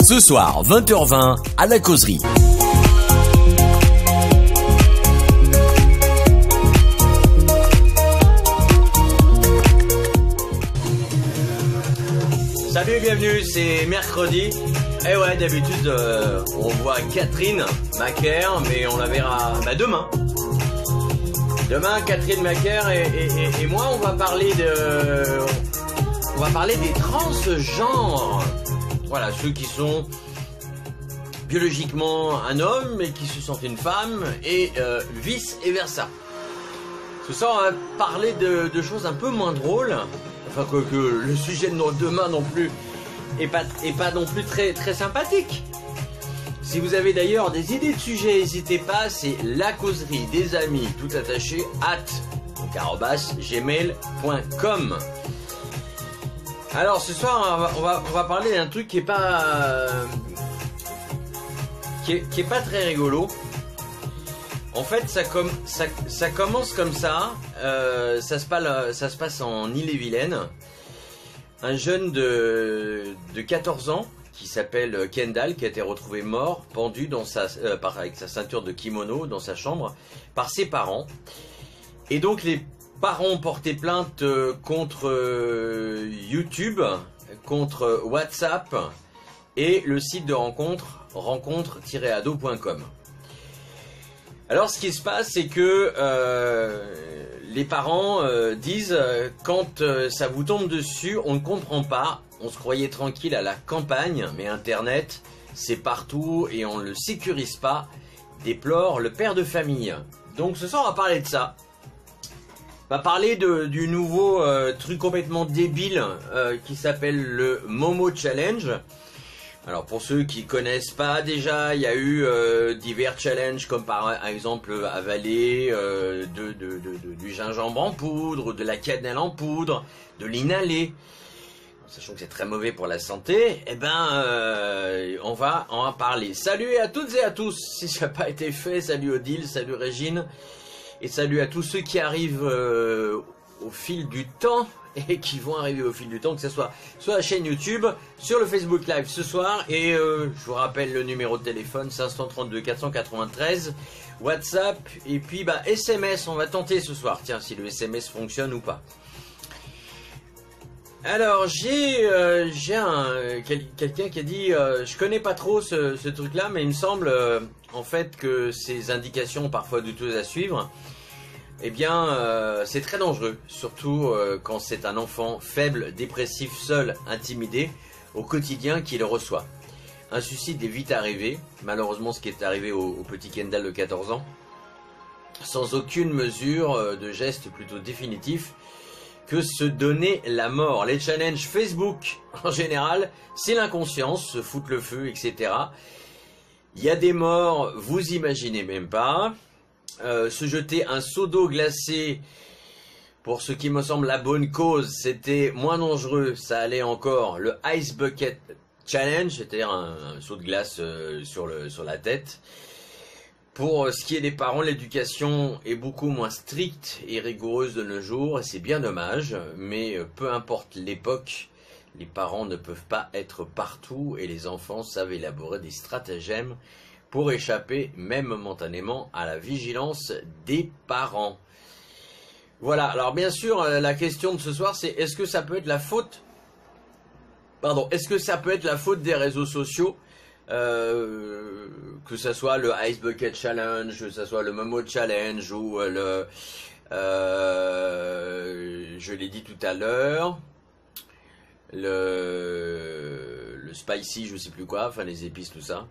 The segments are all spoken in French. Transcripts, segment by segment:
Ce soir, 20h20, à la causerie. Salut et bienvenue, c'est mercredi. Et ouais, d'habitude, on voit Catherine Macaire, mais on la verra demain. Demain, Catherine Macaire et moi, on va parler des transgenres. Voilà, ceux qui sont biologiquement un homme, mais qui se sentent une femme, et vice versa. Ce soir, on va parler de choses un peu moins drôles. Enfin, que le sujet de demain non plus est pas non plus très sympathique. Si vous avez d'ailleurs des idées de sujets, n'hésitez pas, c'est la causerie des amis, tout attaché, @gmail.com. Alors ce soir, on va parler d'un truc qui est pas très rigolo. En fait, ça commence comme ça. Ça se passe en Ille-et-Vilaine. Un jeune de 14 ans qui s'appelle Kendall, qui a été retrouvé mort, pendu avec sa ceinture de kimono dans sa chambre par ses parents. Et donc les parents ont porté plainte contre YouTube, contre WhatsApp et le site de rencontre-ado.com. Alors ce qui se passe, c'est que les parents disent quand ça vous tombe dessus, on ne comprend pas, on se croyait tranquille à la campagne, mais Internet c'est partout et on ne le sécurise pas, déplore le père de famille. Donc ce soir on va parler de ça. On va parler du nouveau truc complètement débile qui s'appelle le Momo Challenge. Alors pour ceux qui connaissent pas, déjà il y a eu divers challenges comme par exemple avaler du gingembre en poudre, de la cannelle en poudre, de l'inhaler, sachant que c'est très mauvais pour la santé. Eh ben on va en parler. Salut à toutes et à tous, si ça n'a pas été fait, salut Odile, salut Régine, et salut à tous ceux qui arrivent au fil du temps et qui vont arriver au fil du temps, que ce soit sur la chaîne YouTube, sur le Facebook Live ce soir, et je vous rappelle le numéro de téléphone 532 493, WhatsApp, et puis SMS, on va tenter ce soir, tiens, si le SMS fonctionne ou pas. Alors j'ai quelqu'un qui a dit je connais pas trop ce truc là, mais il me semble en fait que ces indications parfois douteuses à suivre, eh bien, c'est très dangereux, surtout quand c'est un enfant faible, dépressif, seul, intimidé, au quotidien qui le reçoit. Un suicide est vite arrivé, malheureusement ce qui est arrivé au petit Kendall de 14 ans, sans aucune mesure de geste plutôt définitif que se donner la mort. Les challenges Facebook, en général, c'est l'inconscience, se foutre le feu, etc. Il y a des morts, vous imaginez même pas. Se jeter un seau d'eau glacée, pour ce qui me semble la bonne cause, c'était moins dangereux, ça allait encore. Le Ice Bucket Challenge, c'est-à-dire un seau de glace sur la tête. Pour ce qui est des parents, l'éducation est beaucoup moins stricte et rigoureuse de nos jours, et c'est bien dommage, mais peu importe l'époque, les parents ne peuvent pas être partout, et les enfants savent élaborer des stratagèmes pour échapper, même momentanément, à la vigilance des parents. Voilà, alors bien sûr, la question de ce soir, c'est est-ce que ça peut être la faute... est-ce que ça peut être la faute des réseaux sociaux, que ça soit le Ice Bucket Challenge, que ça soit le Momo Challenge, ou je l'ai dit tout à l'heure, le Spicy, je sais plus quoi, enfin les épices, tout ça.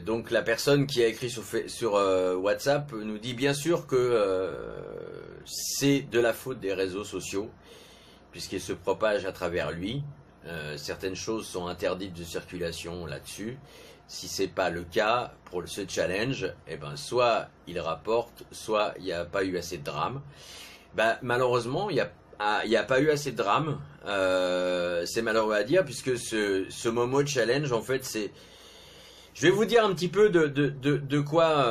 Donc la personne qui a écrit sur WhatsApp nous dit bien sûr que c'est de la faute des réseaux sociaux puisqu'ils se propagent à travers lui. Certaines choses sont interdites de circulation là-dessus. Si c'est pas le cas pour ce challenge, eh ben soit il rapporte, soit il n'y a pas eu assez de drame. Malheureusement, il n'y a pas eu assez de drame. C'est malheureux à dire puisque ce Momo Challenge, en fait, c'est... Je vais vous dire un petit peu de quoi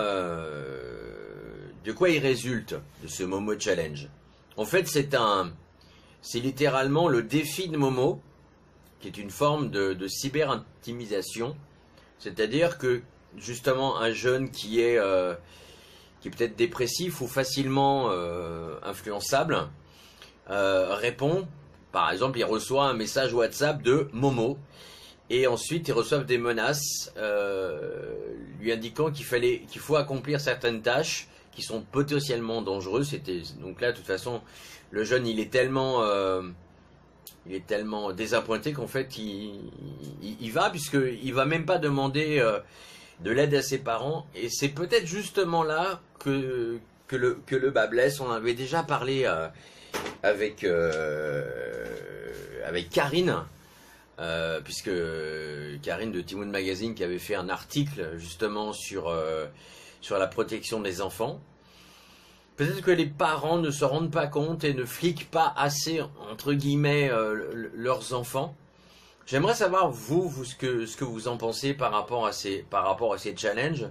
il résulte de ce Momo Challenge. En fait, c'est littéralement le défi de Momo qui est une forme de cyber-intimisation. C'est-à-dire que justement un jeune qui est peut-être dépressif ou facilement influençable répond, par exemple il reçoit un message WhatsApp de Momo et ensuite ils reçoivent des menaces lui indiquant qu'il faut accomplir certaines tâches qui sont potentiellement dangereuses. Donc là de toute façon le jeune il est tellement désappointé qu'en fait il va, puisqu'il va même pas demander de l'aide à ses parents, et c'est peut-être justement là que le bas blesse. On avait déjà parlé avec Karine, puisque Karine de Timoun Magazine qui avait fait un article justement sur la protection des enfants. Peut-être que les parents ne se rendent pas compte et ne fliquent pas assez, entre guillemets, leurs enfants. J'aimerais savoir, vous ce que vous en pensez par rapport à ces challenges.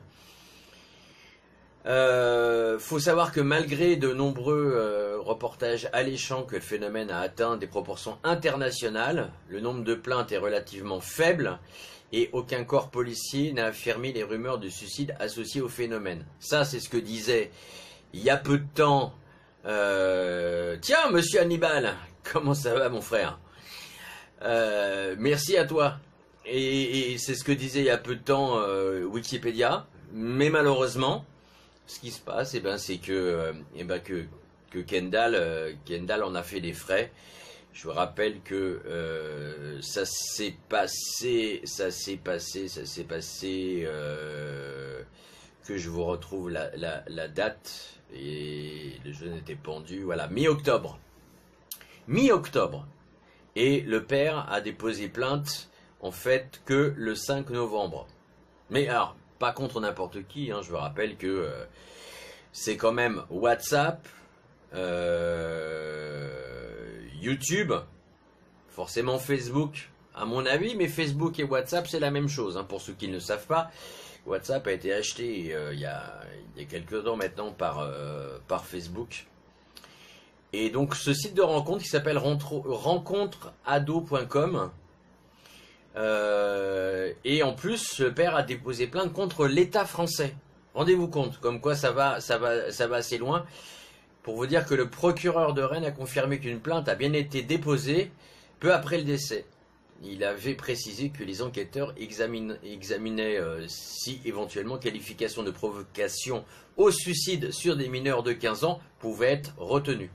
Faut savoir que malgré de nombreux reportages alléchants que le phénomène a atteint des proportions internationales, le nombre de plaintes est relativement faible et aucun corps policier n'a affirmé les rumeurs de suicide associées au phénomène. Ça, c'est ce que disait il y a peu de temps, tiens, monsieur Hannibal, comment ça va mon frère? Merci à toi. Et c'est ce que disait il y a peu de temps Wikipédia. Mais malheureusement, ce qui se passe, c'est que Kendall en a fait les frais. Je vous rappelle que ça s'est passé, que je vous retrouve la date. Et le jeune était pendu, voilà, mi-octobre. Et le père a déposé plainte, en fait, que le 5 novembre. Mais alors, pas contre n'importe qui, hein, je vous rappelle que c'est quand même WhatsApp, YouTube, forcément Facebook, à mon avis, mais Facebook et WhatsApp, c'est la même chose, hein, pour ceux qui ne le savent pas. WhatsApp a été acheté il y a quelques temps maintenant par Facebook. Et donc ce site de rencontre qui s'appelle rencontreado.com. Et en plus, le père a déposé plainte contre l'État français. Rendez-vous compte, comme quoi ça va assez loin. Pour vous dire que le procureur de Rennes a confirmé qu'une plainte a bien été déposée peu après le décès. Il avait précisé que les enquêteurs examinaient si éventuellement qualification de provocation au suicide sur des mineurs de 15 ans pouvait être retenue.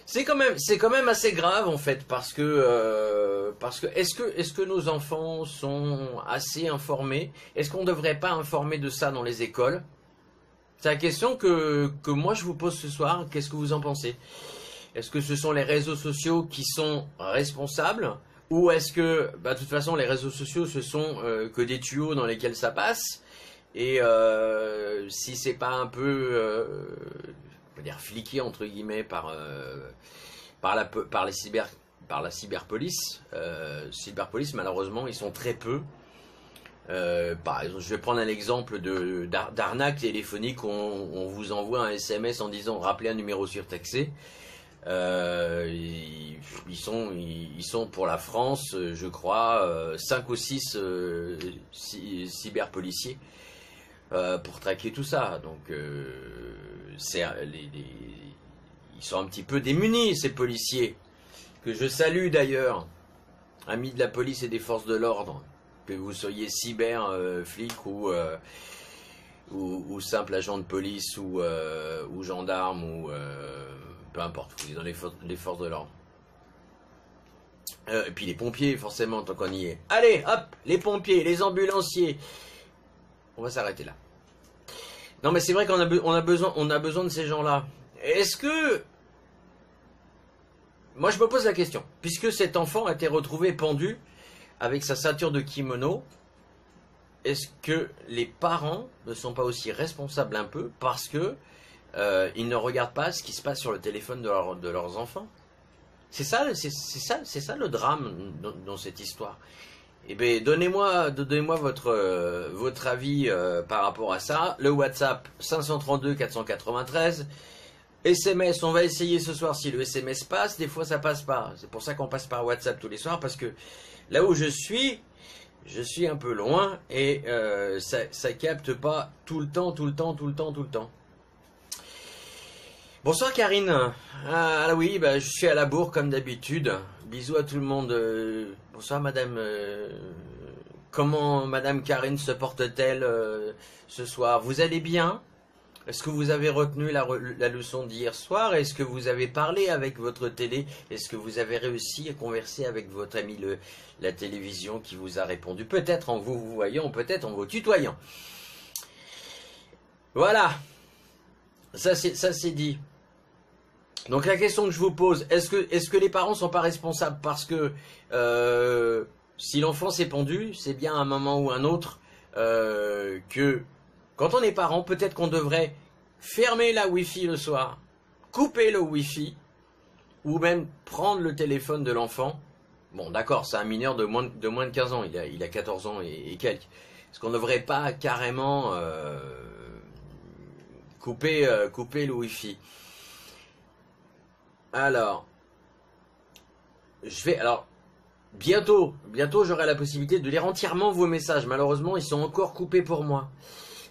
C'est quand même assez grave en fait, parce que est-ce que nos enfants sont assez informés? Est-ce qu'on ne devrait pas informer de ça dans les écoles? C'est la question que moi je vous pose ce soir. Qu'est-ce que vous en pensez? Est-ce que ce sont les réseaux sociaux qui sont responsables? Ou est-ce que, de toute façon, les réseaux sociaux, ce sont que des tuyaux dans lesquels ça passe? Et si c'est pas un peu, on va dire, fliqué, entre guillemets, par la cyberpolice, malheureusement, ils sont très peu. Par exemple, je vais prendre un exemple d'arnaque téléphonique où on vous envoie un SMS en disant « Rappelez un numéro surtaxé ». Ils sont pour la France, je crois, 5 ou 6 cyberpoliciers pour traquer tout ça. Donc ils sont un petit peu démunis, ces policiers, que je salue d'ailleurs, amis de la police et des forces de l'ordre, que vous soyez cyber flic ou simple agent de police ou gendarme ou peu importe, vous êtes dans les forces de l'ordre. Et puis les pompiers, forcément, tant qu'on y est. Allez, hop, les pompiers, les ambulanciers. On va s'arrêter là. Non, mais c'est vrai qu'on a besoin de ces gens-là. Est-ce que... Moi, je me pose la question. Puisque cet enfant a été retrouvé pendu avec sa ceinture de kimono, est-ce que les parents ne sont pas aussi responsables un peu parce que ils ne regardent pas ce qui se passe sur le téléphone de leurs enfants? C'est ça le drame dans cette histoire. Eh bien, donnez-moi votre avis par rapport à ça. Le WhatsApp 532 493, SMS, on va essayer ce soir si le SMS passe. Des fois, ça passe pas. C'est pour ça qu'on passe par WhatsApp tous les soirs, parce que là où je suis un peu loin et ça capte pas tout le temps. Bonsoir Karine. Ah oui, bah, je suis à la bourre comme d'habitude. Bisous à tout le monde. Bonsoir madame. Comment madame Karine se porte-t-elle ce soir? Vous allez bien? Est-ce que vous avez retenu la leçon d'hier soir? Est-ce que vous avez parlé avec votre télé? Est-ce que vous avez réussi à converser avec votre ami la télévision qui vous a répondu? Peut-être en vous voyant, peut-être en vous tutoyant. Voilà. Ça c'est dit. Donc la question que je vous pose, est-ce que les parents sont pas responsables? Parce que si l'enfant s'est pendu, c'est bien à un moment ou un autre que quand on est parent, peut-être qu'on devrait fermer la Wi-Fi le soir, couper le Wi-Fi, ou même prendre le téléphone de l'enfant. Bon, d'accord, c'est un mineur de moins de 15 ans, il a 14 ans et quelques. Est-ce qu'on ne devrait pas carrément couper le Wi-Fi? Alors, bientôt j'aurai la possibilité de lire entièrement vos messages. Malheureusement, ils sont encore coupés pour moi.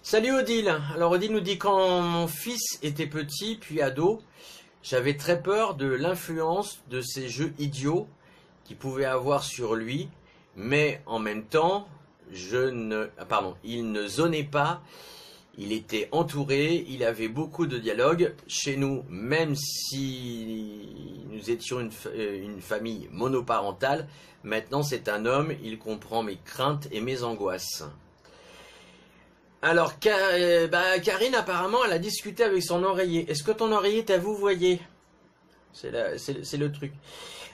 Salut Odile. Alors Odile nous dit: quand mon fils était petit puis ado, j'avais très peur de l'influence de ces jeux idiots qu'il pouvait avoir sur lui, mais en même temps, il ne zonait pas, il était entouré, il avait beaucoup de dialogues. Chez nous, même si nous étions une famille monoparentale, maintenant c'est un homme, il comprend mes craintes et mes angoisses. Alors, Karine, apparemment, elle a discuté avec son oreiller. Est-ce que ton oreiller t'a vouvoyé? C'est le truc.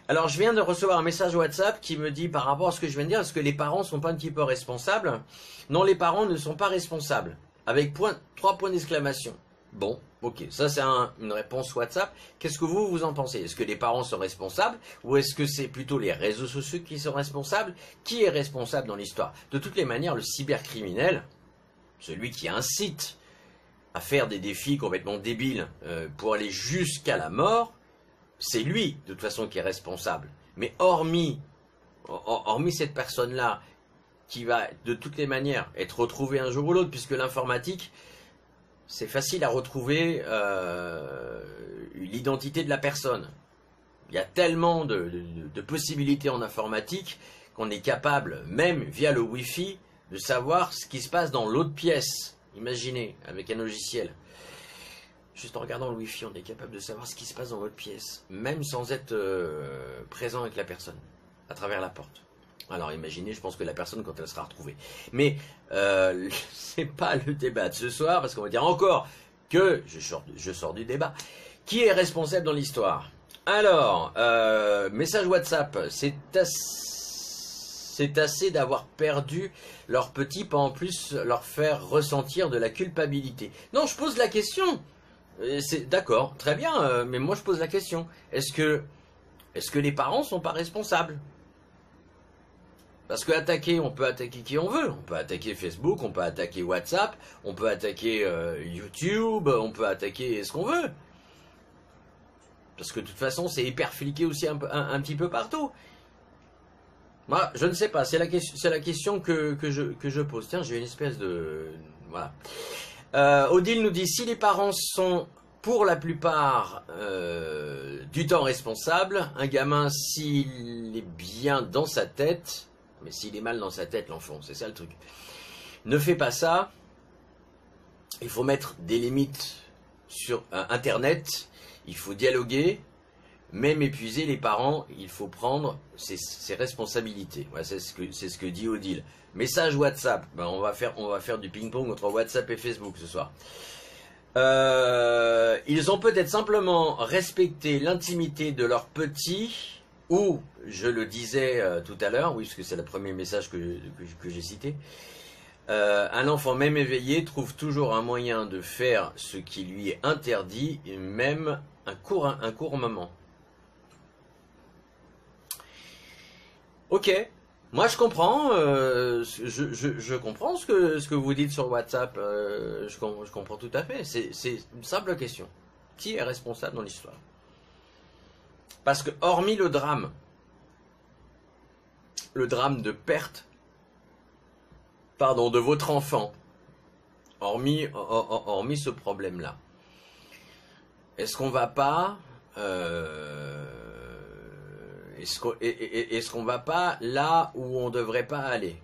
Alors, je viens de recevoir un message WhatsApp qui me dit, par rapport à ce que je viens de dire, est-ce que les parents sont pas un petit peu responsables? Non, les parents ne sont pas responsables. Avec 3 points d'exclamation. Bon, ok, ça c'est une réponse WhatsApp. Qu'est-ce que vous en pensez? Est-ce que les parents sont responsables? Ou est-ce que c'est plutôt les réseaux sociaux qui sont responsables? Qui est responsable dans l'histoire? De toutes les manières, le cybercriminel, celui qui incite à faire des défis complètement débiles pour aller jusqu'à la mort, c'est lui, de toute façon, qui est responsable. Mais hormis cette personne-là, qui va de toutes les manières être retrouvée un jour ou l'autre, puisque l'informatique, c'est facile à retrouver l'identité de la personne. Il y a tellement de possibilités en informatique qu'on est capable, même via le Wi-Fi, de savoir ce qui se passe dans l'autre pièce. Imaginez, avec un logiciel. Juste en regardant le Wi-Fi, on est capable de savoir ce qui se passe dans l'autre pièce, même sans être présent avec la personne, à travers la porte. Alors imaginez, je pense que la personne, quand elle sera retrouvée. Mais c'est pas le débat de ce soir, parce qu'on va dire encore que je sors du débat. Qui est responsable dans l'histoire? Alors, message WhatsApp, c'est assez d'avoir perdu leur petit, pas en plus leur faire ressentir de la culpabilité. Non, je pose la question. D'accord, très bien, mais moi je pose la question. Est-ce que les parents sont pas responsables? Parce que on peut attaquer qui on veut. On peut attaquer Facebook, on peut attaquer WhatsApp, on peut attaquer YouTube, on peut attaquer ce qu'on veut. Parce que de toute façon, c'est hyper fliqué aussi un petit peu partout. Moi, je ne sais pas, c'est la question que je pose. Tiens, j'ai une espèce de... Voilà. Odile nous dit, si les parents sont pour la plupart du temps responsables, un gamin, s'il est bien dans sa tête... Mais s'il est mal dans sa tête, l'enfant, c'est ça le truc. Ne fais pas ça. Il faut mettre des limites sur Internet. Il faut dialoguer. Même épuiser les parents, il faut prendre ses responsabilités. Voilà, c'est ce que dit Odile. Message WhatsApp. Ben, on va faire du ping-pong entre WhatsApp et Facebook ce soir. Ils ont peut-être simplement respecté l'intimité de leurs petits. Ou, je le disais tout à l'heure, oui, parce que c'est le premier message que j'ai cité, un enfant même éveillé trouve toujours un moyen de faire ce qui lui est interdit, même un court moment. Ok, moi je comprends, je comprends ce que vous dites sur WhatsApp, je comprends tout à fait, c'est une simple question. Qui est responsable dans l'histoire? Parce que hormis le drame de perte, pardon, de votre enfant, hormis ce problème-là, est-ce qu'on va pas, est-ce qu'on va pas là où on devrait pas aller?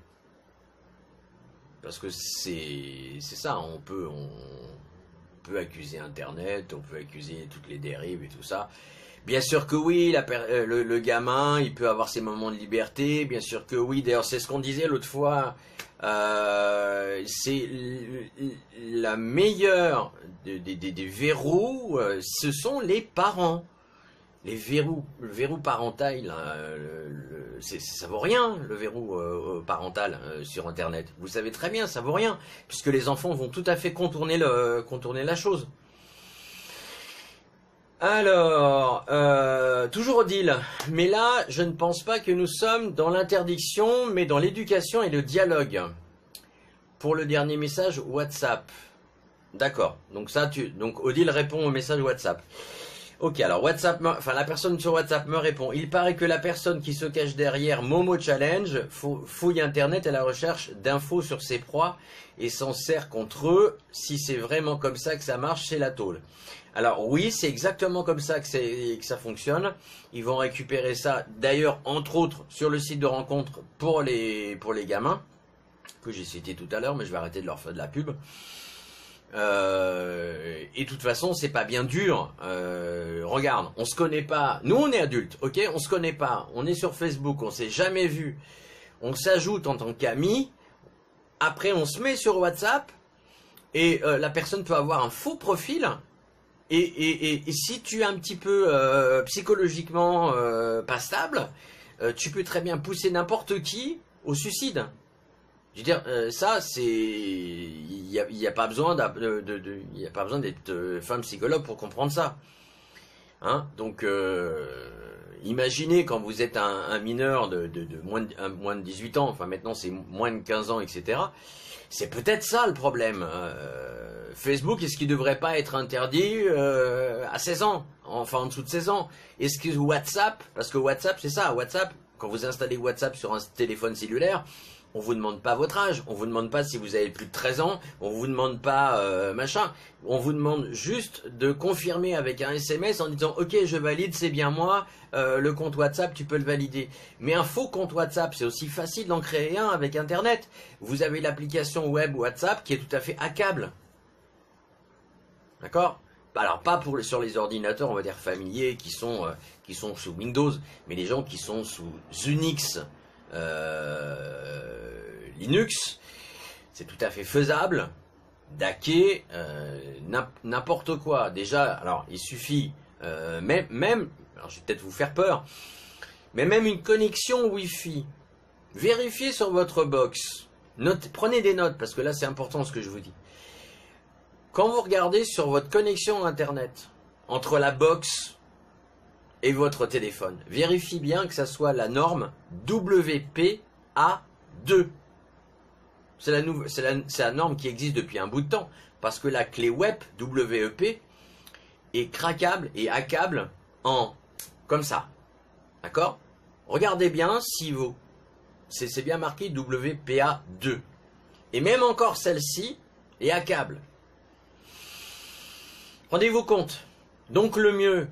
Parce que c'est ça, on peut accuser Internet, on peut accuser toutes les dérives et tout ça. Bien sûr que oui, le gamin, il peut avoir ses moments de liberté, bien sûr que oui. D'ailleurs, c'est ce qu'on disait l'autre fois, c'est la meilleure des verrous, ce sont les parents. Les verrous, le verrou parental, là, ça vaut rien, le verrou parental sur Internet. Vous savez très bien, ça vaut rien, puisque les enfants vont tout à fait contourner la chose. Alors, toujours Odile, mais là, je ne pense pas que nous sommes dans l'interdiction, mais dans l'éducation et le dialogue. Pour le dernier message WhatsApp. D'accord, donc Odile répond au message WhatsApp. Ok, alors la personne sur WhatsApp me répond. Il paraît que la personne qui se cache derrière Momo Challenge fouille Internet à la recherche d'infos sur ses proies et s'en sert contre eux. Si c'est vraiment comme ça que ça marche, c'est la tôle. Alors oui, c'est exactement comme ça que ça fonctionne. Ils vont récupérer ça, d'ailleurs, entre autres, sur le site de rencontre pour les gamins, que j'ai cité tout à l'heure, mais je vais arrêter de leur faire de la pub. Et de toute façon, c'est pas bien dur. Regarde, on se connaît pas. Nous, on est adultes, ok? On se connaît pas. On est sur Facebook, on s'est jamais vu. On s'ajoute en tant qu'amis. Après, on se met sur WhatsApp et la personne peut avoir un faux profil. Et si tu es un petit peu psychologiquement pas stable, tu peux très bien pousser n'importe qui au suicide. Je veux dire, ça, c'est, il y a pas besoin d'être femme psychologue pour comprendre ça. Hein? Donc, imaginez quand vous êtes un mineur de moins de 18 ans, enfin maintenant c'est moins de 15 ans, etc. C'est peut-être ça le problème. Facebook, est-ce qu'il ne devrait pas être interdit à 16 ans, enfin en dessous de 16 ans? Est-ce que WhatsApp, parce que WhatsApp, c'est ça, WhatsApp, quand vous installez WhatsApp sur un téléphone cellulaire, on vous demande pas votre âge, on vous demande pas si vous avez plus de 13 ans, on vous demande pas machin, on vous demande juste de confirmer avec un SMS en disant ok je valide, c'est bien moi, le compte WhatsApp tu peux le valider. Mais un faux compte WhatsApp c'est aussi facile d'en créer un avec Internet. Vous avez l'application web WhatsApp qui est tout à fait hackable. D'accord? Alors pas sur les ordinateurs on va dire familiers qui sont sous Windows, mais les gens qui sont sous Unix, Linux, c'est tout à fait faisable d'hacker n'importe quoi. Déjà, alors il suffit même, alors je vais peut-être vous faire peur, mais même une connexion Wi-Fi. Vérifiez sur votre box. Prenez des notes parce que là c'est important ce que je vous dis. Quand vous regardez sur votre connexion Internet entre la box et votre téléphone, vérifiez bien que ça soit la norme WPA2. C'est la norme qui existe depuis un bout de temps, parce que la clé web WEP est craquable et hackable comme ça. D'accord? Regardez bien si c'est bien marqué WPA2. Et même encore celle-ci est hackable. Rendez-vous compte. Donc le mieux,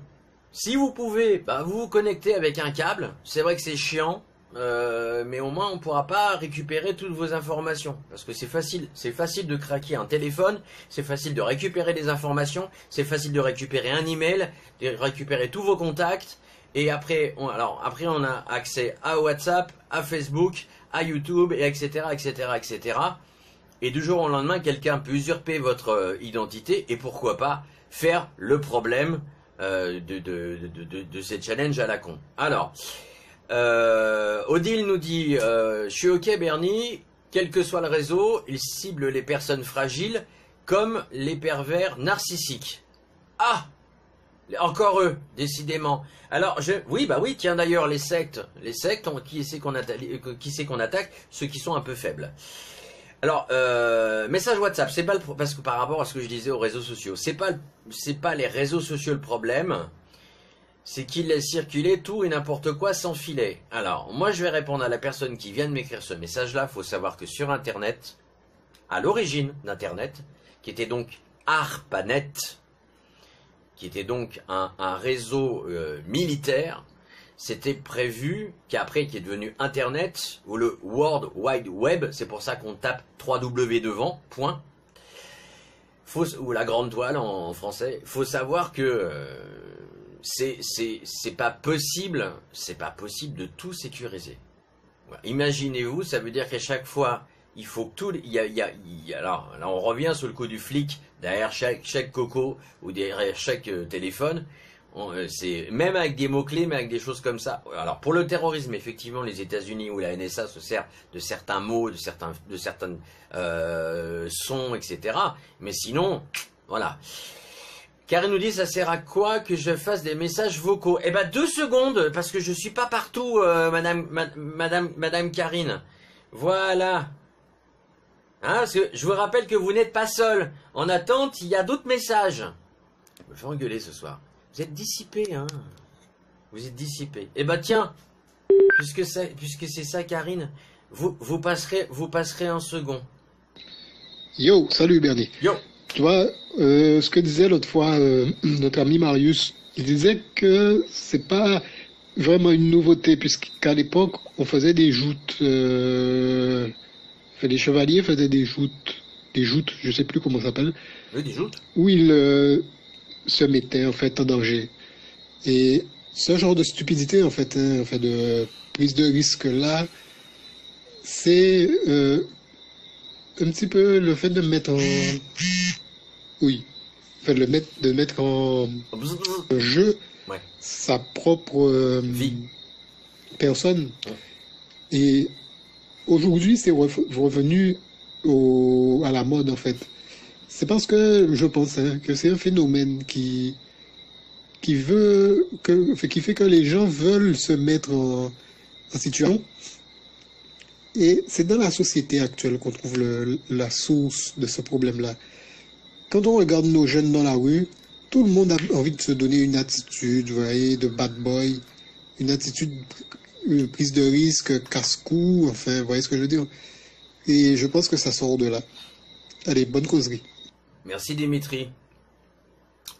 si vous pouvez, vous vous connectez avec un câble. C'est vrai que c'est chiant. Mais au moins on ne pourra pas récupérer toutes vos informations parce que c'est facile de craquer un téléphone, c'est facile de récupérer des informations, c'est facile de récupérer un email, de récupérer tous vos contacts et après on a accès à WhatsApp, à Facebook, à YouTube et etc. Et du jour au lendemain quelqu'un peut usurper votre identité et pourquoi pas faire le problème de ces challenges à la con. Alors Odile nous dit je suis ok Bernie, quel que soit le réseau, il cible les personnes fragiles comme les pervers narcissiques. Ah, encore eux, décidément. Alors oui, tiens d'ailleurs les sectes, qui c'est qu'on attaque? Ceux qui sont un peu faibles. Alors, message WhatsApp, c'est pas parce que par rapport à ce que je disais aux réseaux sociaux, c'est pas les réseaux sociaux le problème, c'est qu'ils laissent circuler tout et n'importe quoi sans filet. Alors, moi je vais répondre à la personne qui vient de m'écrire ce message-là. Il faut savoir que sur Internet, à l'origine d'Internet, qui était donc ARPANET, qui était donc un réseau militaire, c'était prévu, qui est devenu Internet, ou le World Wide Web, c'est pour ça qu'on tape 3W devant, point, ou la grande toile en français. Il faut savoir que c'est pas possible de tout sécuriser. Voilà. Imaginez-vous, ça veut dire qu'à chaque fois, il faut que tout, alors là on revient sur le coup du flic, derrière chaque coco, ou derrière chaque téléphone, c'est même avec des mots-clés, mais avec des choses comme ça. Alors pour le terrorisme, effectivement, les États-Unis ou la NSA se sert de certains mots, de certains sons, etc. Mais sinon, voilà. Karine nous dit, ça sert à quoi que je fasse des messages vocaux? Eh ben 2 secondes, parce que je suis pas partout, Madame Karine. Voilà. Hein, parce que je vous rappelle que vous n'êtes pas seul. En attente, il y a d'autres messages. Je me fais engueuler ce soir. Vous êtes dissipé, hein. Vous êtes dissipé. Eh ben tiens, puisque c'est ça, Karine, vous passerez en second. Yo, salut Bernie. Yo. Tu vois, ce que disait l'autre fois notre ami Marius, il disait que c'est pas vraiment une nouveauté, puisqu'à l'époque, on faisait des joutes. Les chevaliers faisaient des joutes, je sais plus comment ça s'appelle. Oui, des joutes. Où ils se mettaient en fait en danger. Et ce genre de stupidité en fait de prise de risque là, c'est un petit peu le fait de mettre en de mettre en jeu sa propre vie, personne. Et aujourd'hui, c'est revenu à la mode en fait. C'est parce que je pense que c'est un phénomène qui fait que les gens veulent se mettre en situation. Et c'est dans la société actuelle qu'on trouve la source de ce problème-là. Quand on regarde nos jeunes dans la rue, tout le monde a envie de se donner une attitude, vous voyez, de bad boy, une attitude, une prise de risque, casse-cou, enfin, vous voyez ce que je veux dire. Et je pense que ça sort de là. Allez, bonne causerie. Merci Dimitri.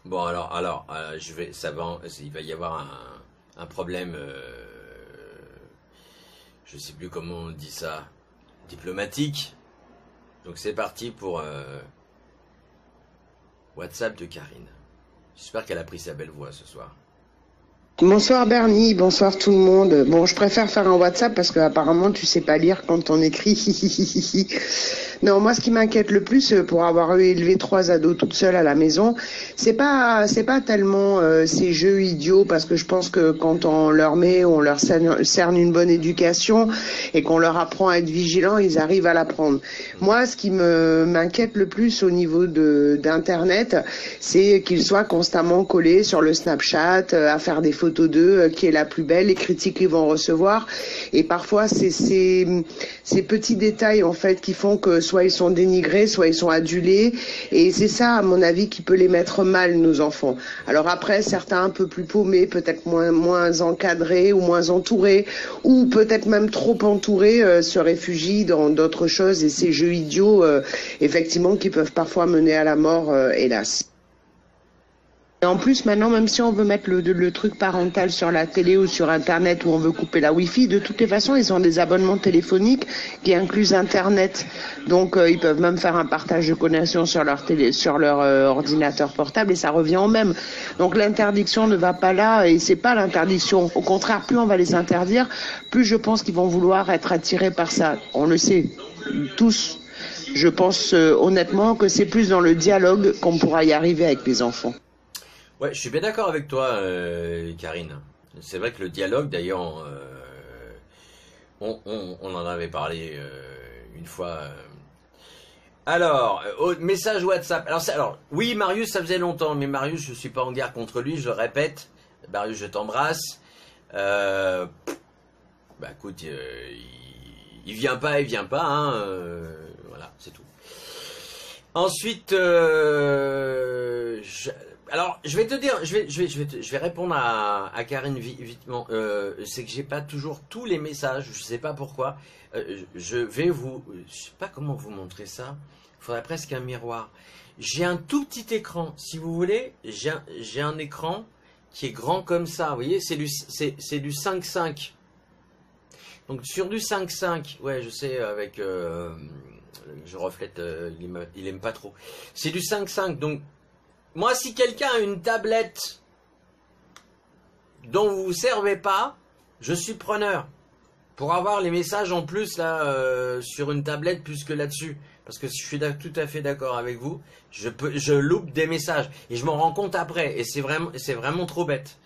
Bon alors, il va y avoir un problème, je sais plus comment on dit ça, diplomatique. Donc c'est parti pour WhatsApp de Karine. J'espère qu'elle a pris sa belle voix ce soir. Bonsoir Bernie, bonsoir tout le monde. Bon, je préfère faire un WhatsApp parce que apparemment tu sais pas lire quand on écrit. Non, moi ce qui m'inquiète le plus pour avoir élevé 3 ados toute seule à la maison, c'est pas tellement ces jeux idiots, parce que je pense que quand on leur cerne une bonne éducation et qu'on leur apprend à être vigilants, ils arrivent à l'apprendre. Moi, ce qui m'inquiète le plus au niveau d'internet, c'est qu'ils soient constamment collés sur le Snapchat à faire des photos d'eux, qui est la plus belle, les critiques qu'ils vont recevoir, et parfois c'est ces petits détails en fait qui font que soit ils sont dénigrés, soit ils sont adulés, et c'est ça à mon avis qui peut les mettre mal, nos enfants. Alors après, certains un peu plus paumés, peut-être moins encadrés ou moins entourés, ou peut-être même trop entourés, se réfugient dans d'autres choses, et ces jeux idiots effectivement qui peuvent parfois mener à la mort, hélas. Et en plus, maintenant, même si on veut mettre le truc parental sur la télé ou sur Internet, où on veut couper la Wi-Fi, de toutes les façons, ils ont des abonnements téléphoniques qui incluent Internet. Donc, ils peuvent même faire un partage de connexion sur leur ordinateur portable, et ça revient au même. Donc, l'interdiction ne va pas là, et c'est pas l'interdiction. Au contraire, plus on va les interdire, plus je pense qu'ils vont vouloir être attirés par ça. On le sait, tous. Je pense honnêtement que c'est plus dans le dialogue qu'on pourra y arriver avec les enfants. Ouais, je suis bien d'accord avec toi, Karine. C'est vrai que le dialogue, d'ailleurs, on en avait parlé une fois. Alors, message WhatsApp. Alors, oui, Marius, ça faisait longtemps, mais Marius, je suis pas en guerre contre lui, je répète. Marius, je t'embrasse. Écoute, il vient pas, hein. Voilà, c'est tout. Ensuite, alors, je vais te dire, je vais répondre à Karine vitement. C'est que j'ai pas toujours tous les messages, je sais pas pourquoi. Je sais pas comment vous montrer ça. Il faudrait presque un miroir. J'ai un tout petit écran, si vous voulez. J'ai un écran qui est grand comme ça. Vous voyez, c'est du 5.5. Donc sur du 5.5, ouais, je sais, avec, je reflète, il aime pas trop. C'est du 5.5, donc. Moi, si quelqu'un a une tablette dont vous vous servez pas, je suis preneur. Pour avoir les messages en plus là sur une tablette plus que là-dessus. Parce que je suis tout à fait d'accord avec vous. Je loupe des messages. Et je m'en rends compte après. Et c'est vraiment trop bête.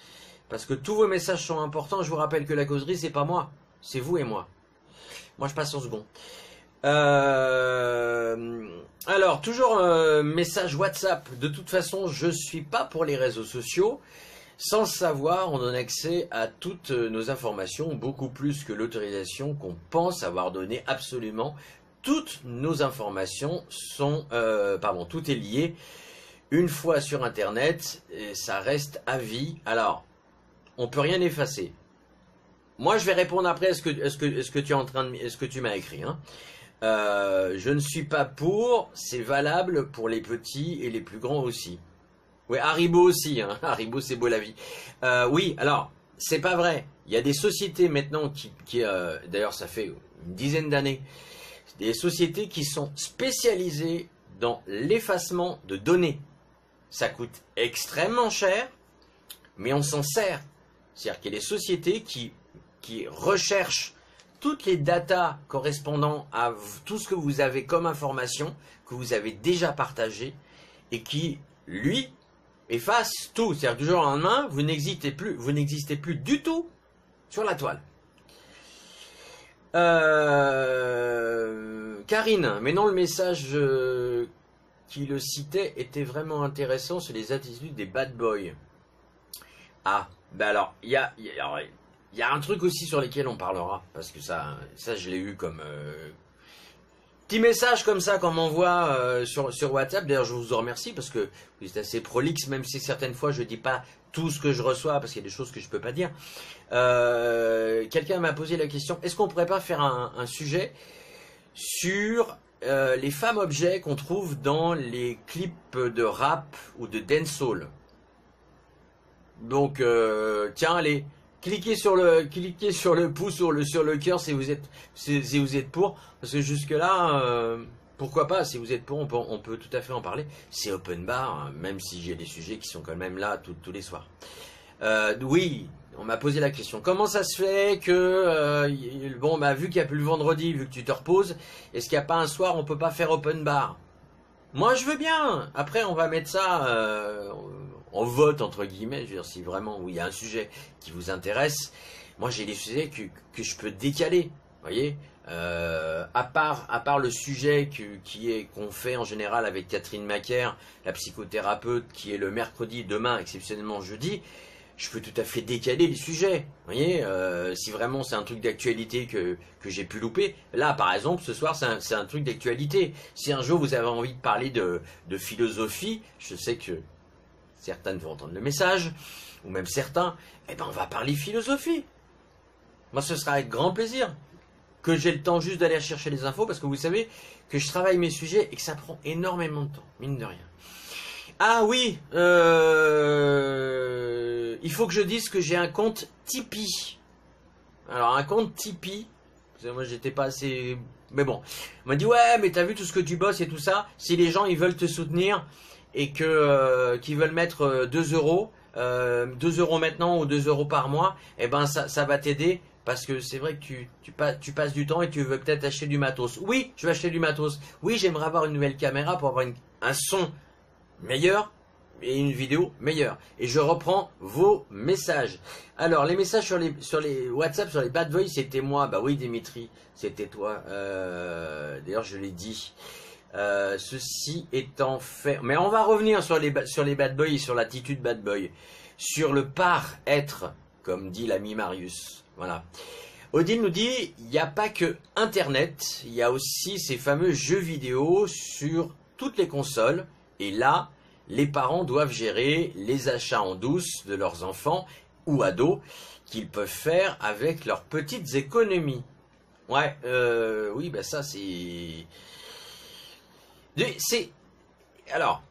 Parce que tous vos messages sont importants. Je vous rappelle que la causerie, c'est pas moi. C'est vous et moi. Moi, je passe en second. Alors, toujours message WhatsApp. De toute façon, je suis pas pour les réseaux sociaux. Sans le savoir, on donne accès à toutes nos informations, beaucoup plus que l'autorisation qu'on pense avoir donnée absolument. Toutes nos informations sont, tout est lié. Une fois sur Internet, et ça reste à vie. Alors, on peut rien effacer. Moi, je vais répondre après à ce que tu es en train de, ce que tu m'as écrit. Hein. Je ne suis pas pour, c'est valable pour les petits et les plus grands aussi. Oui, Haribo aussi, hein. Haribo c'est beau la vie. Oui, alors, c'est pas vrai. Il y a des sociétés maintenant qui d'ailleurs ça fait une dizaine d'années, des sociétés qui sont spécialisées dans l'effacement de données. Ça coûte extrêmement cher, mais on s'en sert. C'est-à-dire qu'il y a des sociétés qui recherchent toutes les datas correspondant à tout ce que vous avez comme information, que vous avez déjà partagé, et qui, lui, efface tout. C'est-à-dire du jour au lendemain, vous n'existez plus du tout sur la toile. Karine, mais non, le message qui le citait était vraiment intéressant sur les attitudes des bad boys. Ah, ben alors, il y a un truc aussi sur lequel on parlera, parce que ça je l'ai eu comme petit message comme ça qu'on m'envoie sur WhatsApp. D'ailleurs, je vous en remercie parce que vous êtes assez prolixe, même si certaines fois je dis pas tout ce que je reçois parce qu'il y a des choses que je peux pas dire. Quelqu'un m'a posé la question, est-ce qu'on pourrait pas faire un sujet sur les femmes objets qu'on trouve dans les clips de rap ou de dancehall? Donc, tiens, allez. Cliquez sur le pouce ou sur le cœur si vous êtes pour, parce que jusque là pourquoi pas, si vous êtes pour, on peut tout à fait en parler. C'est open bar, hein, même si j'ai des sujets qui sont quand même là tous les soirs. Oui, on m'a posé la question, comment ça se fait que vu qu'il n'y a plus le vendredi, vu que tu te reposes, est-ce qu'il n'y a pas un soir on peut pas faire open bar? Moi je veux bien. Après on va mettre ça en vote entre guillemets, je veux dire, si vraiment il y a un sujet qui vous intéresse. Moi j'ai des sujets que je peux décaler, vous voyez, à part le sujet qu'on fait en général avec Catherine Macaire, la psychothérapeute, qui est le mercredi, demain exceptionnellement jeudi. Je peux tout à fait décaler les sujets, vous voyez, si vraiment c'est un truc d'actualité que j'ai pu louper. Là, par exemple, ce soir, c'est un truc d'actualité. Si un jour vous avez envie de parler de philosophie, je sais que certaines vont entendre le message, ou même certains, eh ben on va parler philosophie. Moi, ce sera avec grand plaisir que j'ai le temps juste d'aller chercher les infos, parce que vous savez que je travaille mes sujets et que ça prend énormément de temps, mine de rien. Ah oui, il faut que je dise que j'ai un compte Tipeee. Alors un compte Tipeee, moi j'étais pas assez... Mais bon, on m'a dit ouais mais t'as vu tout ce que tu bosses et tout ça, si les gens ils veulent te soutenir et qu'ils veulent mettre 2 euros, 2 euros maintenant ou 2 euros par mois, eh ben ça va t'aider. Parce que c'est vrai que tu passes du temps et tu veux peut-être acheter du matos. Oui, je vais acheter du matos. Oui, j'aimerais avoir une nouvelle caméra pour avoir un son meilleur et une vidéo meilleure. Et je reprends vos messages. Alors, les messages sur les WhatsApp, sur les bad boys, c'était moi. Bah oui, Dimitri, c'était toi. D'ailleurs, je l'ai dit. Ceci étant fait... Mais on va revenir sur les bad boys et sur l'attitude bad boy. Sur le par-être, comme dit l'ami Marius. Voilà. Odile nous dit, il n'y a pas que Internet, il y a aussi ces fameux jeux vidéo sur toutes les consoles. Et là, les parents doivent gérer les achats en douce de leurs enfants ou ados qu'ils peuvent faire avec leurs petites économies. Ouais, oui, ben ça c'est... Alors,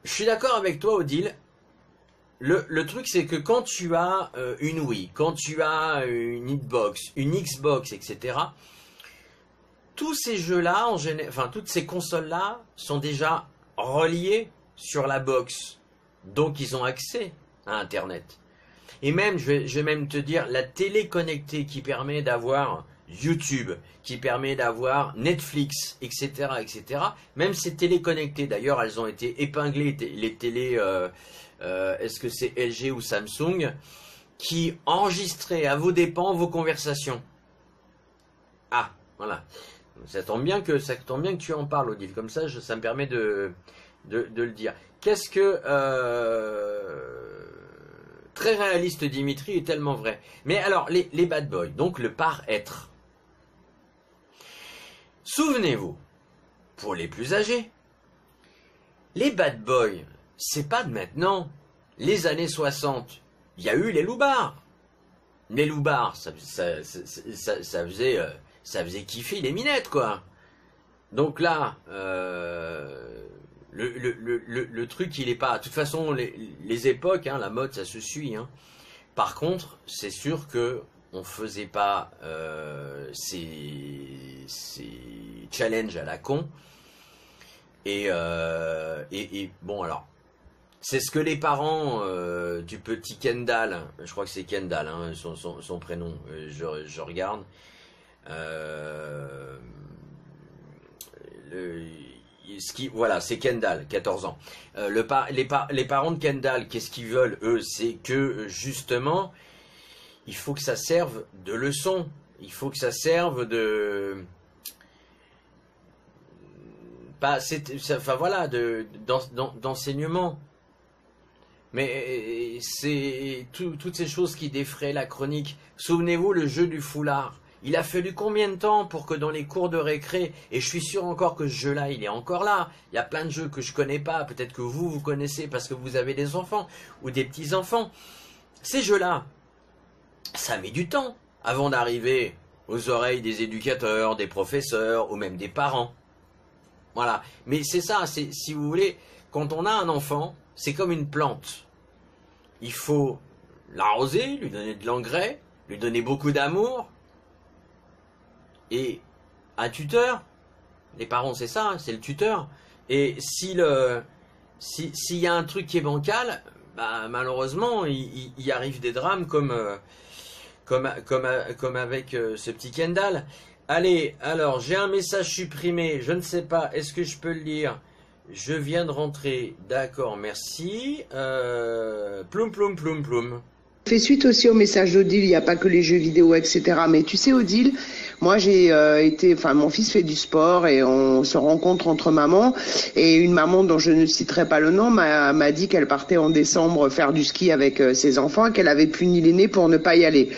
je suis d'accord avec toi, Odile. Le truc, c'est que quand tu as une Wii, quand tu as une Hitbox, une Xbox, etc., tous ces jeux-là, enfin toutes ces consoles-là, sont déjà reliés sur la box. Donc, ils ont accès à Internet. Et même, je vais même te dire, la télé connectée qui permet d'avoir YouTube, qui permet d'avoir Netflix, etc., etc., même ces télés connectées, d'ailleurs, elles ont été épinglées, les télés... est-ce que c'est LG ou Samsung, qui enregistraient à vos dépens vos conversations. Ah, voilà. Ça tombe bien que tu en parles, Odile. Comme ça, ça me permet de le dire. Qu'est-ce que... très réaliste, Dimitri, est tellement vrai. Mais alors, les bad boys, donc le par-être. Souvenez-vous, pour les plus âgés, les bad boys... C'est pas de maintenant. Les années 60, il y a eu les loupards. Les loupards, ça faisait kiffer les minettes, quoi. Donc là, le truc, il est pas... De toute façon, les époques, hein, la mode, ça se suit. Hein. Par contre, c'est sûr que on faisait pas ces challenges à la con. Et bon, alors... C'est ce que les parents du petit Kendall, je crois que c'est Kendall, hein, son prénom, je regarde. Voilà, c'est Kendall, 14 ans. Les parents de Kendall, qu'est-ce qu'ils veulent, eux? C'est que, justement, il faut que ça serve de leçon. Il faut que ça serve de... Enfin voilà, d'enseignement. Mais c'est toutes ces choses qui défraient la chronique. Souvenez-vous, le jeu du foulard. Il a fallu combien de temps pour que dans les cours de récré, et je suis sûr encore que ce jeu-là, il est encore là. Il y a plein de jeux que je connais pas, peut-être que vous connaissez parce que vous avez des enfants ou des petits-enfants. Ces jeux-là, ça met du temps avant d'arriver aux oreilles des éducateurs, des professeurs ou même des parents. Voilà. Mais c'est ça, si vous voulez, quand on a un enfant, c'est comme une plante. Il faut l'arroser, lui donner de l'engrais, lui donner beaucoup d'amour. Et un tuteur, les parents c'est ça, c'est le tuteur. Et s'il y a un truc qui est bancal, bah, malheureusement, il y arrive des drames comme avec ce petit Kendall. Allez, alors j'ai un message supprimé, je ne sais pas, est-ce que je peux le lire? Je viens de rentrer, d'accord, merci. Ploum, ploum, ploum, ploum. Fait suite aussi au message d'Odile, il n'y a pas que les jeux vidéo, etc. Mais tu sais, Odile, moi mon fils fait du sport et on se rencontre entre mamans. Et une maman dont je ne citerai pas le nom m'a dit qu'elle partait en décembre faire du ski avec ses enfants et qu'elle avait puni l'aîné pour ne pas y aller.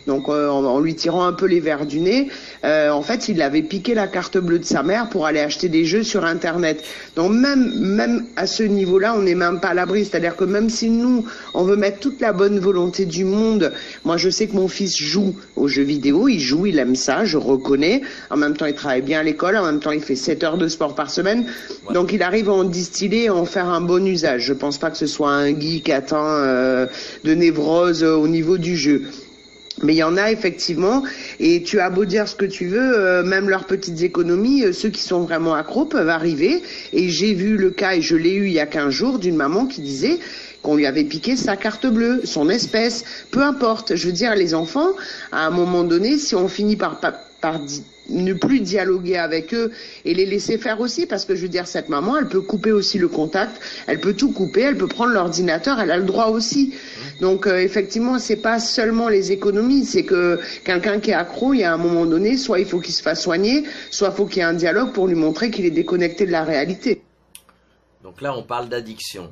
Donc en lui tirant un peu les verres du nez, en fait, il avait piqué la carte bleue de sa mère pour aller acheter des jeux sur Internet. Donc même à ce niveau-là, on n'est même pas à l'abri. C'est-à-dire que même si nous, on veut mettre toute la bonne volonté du monde, moi je sais que mon fils joue aux jeux vidéo, il aime ça, je reconnais. En même temps, il travaille bien à l'école, en même temps, il fait 7 heures de sport par semaine. Ouais. Donc il arrive à en distiller et à en faire un bon usage. Je pense pas que ce soit un geek atteint de névrose au niveau du jeu. Mais il y en a effectivement, et tu as beau dire ce que tu veux, même leurs petites économies, ceux qui sont vraiment accros peuvent arriver. Et j'ai vu le cas, et je l'ai eu il y a 15 jours, d'une maman qui disait qu'on lui avait piqué sa carte bleue, son espèce, peu importe. Je veux dire, les enfants, à un moment donné, si on finit par ne plus dialoguer avec eux et les laisser faire aussi, parce que je veux dire, cette maman, elle peut couper aussi le contact, elle peut tout couper, elle peut prendre l'ordinateur, elle a le droit aussi. Donc effectivement, c'est pas seulement les économies, c'est que quelqu'un qui est accro, il y a un moment donné, soit il faut qu'il se fasse soigner, soit il faut qu'il y ait un dialogue pour lui montrer qu'il est déconnecté de la réalité. Donc là, on parle d'addiction.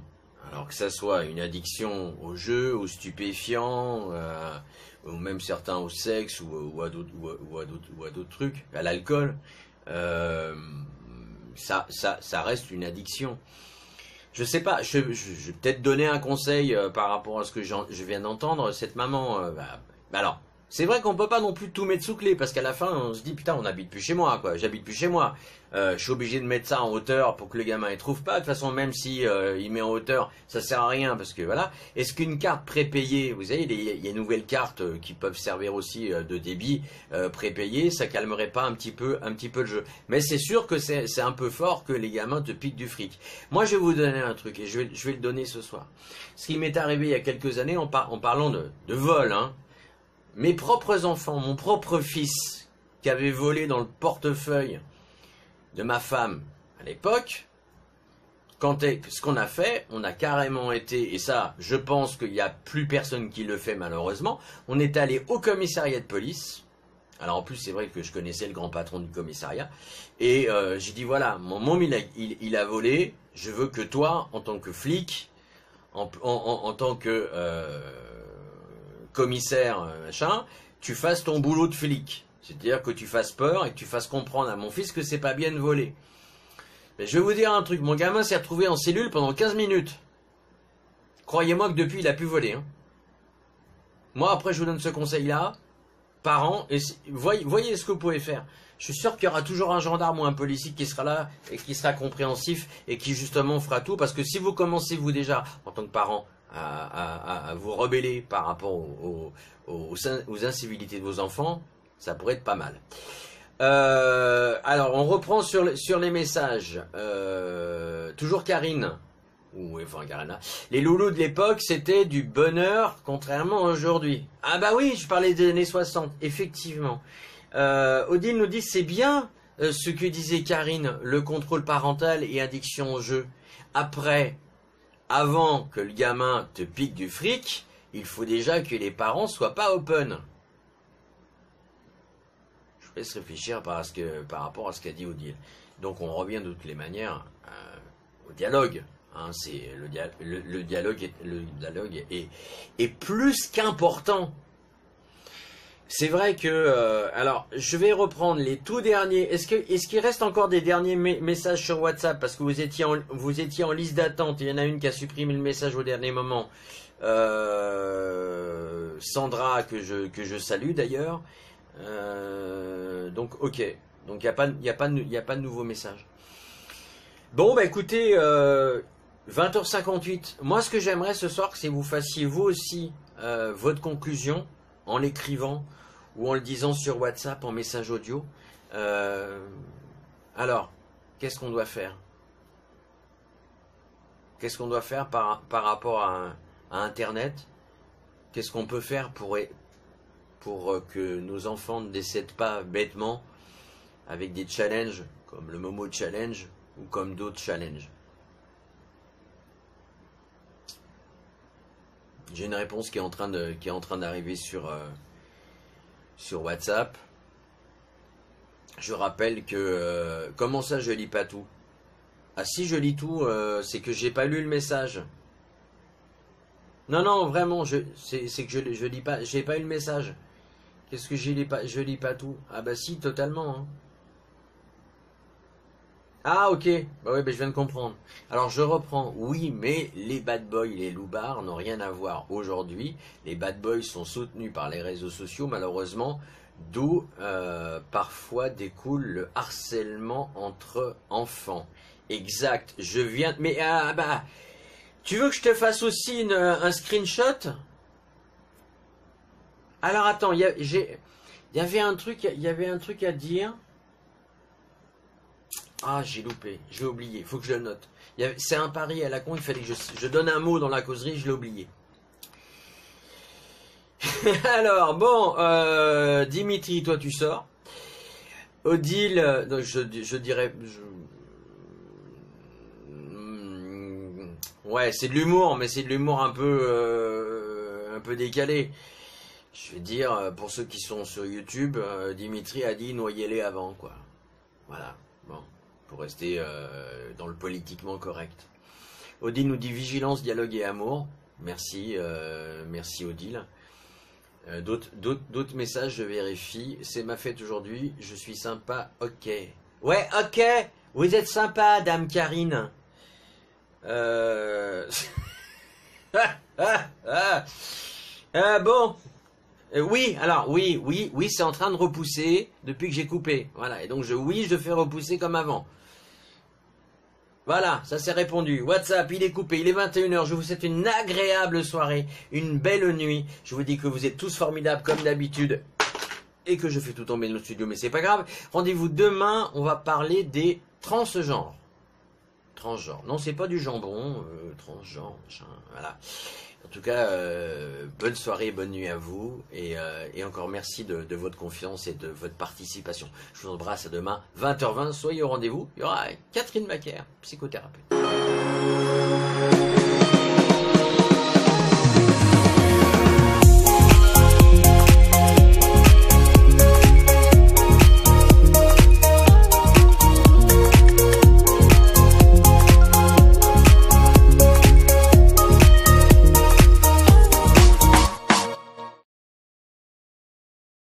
Alors que ça soit une addiction aux jeux, aux stupéfiants, ou même certains au sexe ou à d'autres trucs, à l'alcool, ça reste une addiction. Je sais pas, je vais peut-être donner un conseil par rapport à ce que je viens d'entendre. Cette maman, alors, c'est vrai qu'on peut pas non plus tout mettre sous clé, parce qu'à la fin, on se dit, putain, on n'habite plus chez moi, quoi. J'habite plus chez moi. Je suis obligé de mettre ça en hauteur pour que le gamin ne trouve pas. De toute façon, même si il met en hauteur, ça sert à rien, parce que voilà. Est-ce qu'une carte prépayée, vous savez, il y a une nouvelle carte qui peuvent servir aussi de débit prépayé, ça calmerait pas un petit peu le jeu. Mais c'est sûr que c'est un peu fort que les gamins te piquent du fric. Moi, je vais vous donner un truc, et je vais le donner ce soir. Ce qui m'est arrivé il y a quelques années en parlant de vol, hein. Mes propres enfants, mon propre fils, qui avait volé dans le portefeuille de ma femme à l'époque, ce qu'on a fait, on a carrément été, et ça, je pense qu'il n'y a plus personne qui le fait malheureusement, on est allé au commissariat de police. Alors en plus, c'est vrai que je connaissais le grand patron du commissariat, et j'ai dit voilà, mon môme il a volé, je veux que toi, en tant que flic, en tant que commissaire, machin, tu fasses ton boulot de flic. C'est-à-dire que tu fasses peur et que tu fasses comprendre à mon fils que c'est pas bien de voler. Mais je vais vous dire un truc, mon gamin s'est retrouvé en cellule pendant 15 minutes. Croyez-moi que depuis, il a pu voler. Hein. Moi, après, je vous donne ce conseil-là, parents, et voyez ce que vous pouvez faire. Je suis sûr qu'il y aura toujours un gendarme ou un policier qui sera là et qui sera compréhensif et qui justement fera tout. Parce que si vous commencez, vous déjà, en tant que parent, à vous rebeller par rapport aux incivilités de vos enfants, ça pourrait être pas mal. Alors, on reprend sur les messages. Toujours Karine. Enfin, Karina. Les loulous de l'époque, c'était du bonheur, contrairement à aujourd'hui. Ah bah oui, je parlais des années 60, effectivement. Odile nous dit, c'est bien ce que disait Karine, le contrôle parental et addiction au jeu. Avant que le gamin te pique du fric, il faut déjà que les parents soient pas open. Je vous laisse réfléchir par rapport à ce qu'a dit Odile. Donc on revient de toutes les manières au dialogue. Hein, le dialogue est plus qu'important. C'est vrai que alors je vais reprendre les tout derniers. Est-ce qu'il reste encore des derniers messages sur WhatsApp, parce que vous étiez en liste d'attente. Il y en a une qui a supprimé le message au dernier moment. Sandra que je salue d'ailleurs. Donc ok. Donc il y a pas de nouveau message. Bon bah écoutez, 20h58. Moi ce que j'aimerais ce soir, c'est que vous fassiez vous aussi votre conclusion en l'écrivant ou en le disant sur WhatsApp en message audio. Alors, qu'est-ce qu'on doit faire? Qu'est-ce qu'on doit faire par rapport à Internet? Qu'est-ce qu'on peut faire pour que nos enfants ne décèdent pas bêtement avec des challenges comme le Momo Challenge ou comme d'autres challenges? J'ai une réponse qui est en train d'arriver sur WhatsApp. Je rappelle que comment ça je lis pas tout? Ah si, je lis tout, c'est que j'ai pas lu le message. Non vraiment, c'est que je lis pas, j'ai pas eu le message. Qu'est-ce que je lis pas tout? Ah bah si, totalement. Hein. Ah ok, bah oui, bah, je viens de comprendre. Alors je reprends, oui, mais les bad boys, les loupards n'ont rien à voir aujourd'hui. Les bad boys sont soutenus par les réseaux sociaux malheureusement, d'où parfois découle le harcèlement entre enfants. Exact, je viens... Mais bah, tu veux que je te fasse aussi un screenshot? Alors attends, il y avait un truc à dire... Ah, j'ai loupé, j'ai oublié, il faut que je le note. C'est un pari à la con, il fallait que je donne un mot dans la causerie, je l'ai oublié. Alors, bon, Dimitri, toi tu sors. Odile, je dirais... ouais, c'est de l'humour, mais c'est de l'humour un peu décalé. Je vais dire, pour ceux qui sont sur YouTube, Dimitri a dit noyez-les avant, quoi. Voilà, bon. Pour rester dans le politiquement correct. Odile nous dit vigilance, dialogue et amour. Merci, merci Odile. D'autres messages, je vérifie. C'est ma fête aujourd'hui, je suis sympa, ok. Ouais, ok, vous êtes sympa, Dame Karine. Bon. Oui, alors, oui, c'est en train de repousser depuis que j'ai coupé. Voilà, et donc je fais repousser comme avant. Voilà, ça c'est répondu. WhatsApp, il est coupé, il est 21h. Je vous souhaite une agréable soirée, une belle nuit. Je vous dis que vous êtes tous formidables comme d'habitude et que je fais tout tomber dans le studio, mais c'est pas grave. Rendez-vous demain, on va parler des transgenres. Transgenres. Non, c'est pas du jambon, transgenre, machin, voilà. En tout cas, bonne soirée, bonne nuit à vous et encore merci de votre confiance et de votre participation. Je vous embrasse à demain, 20h20, soyez au rendez-vous. Il y aura Catherine Macaire, psychothérapeute.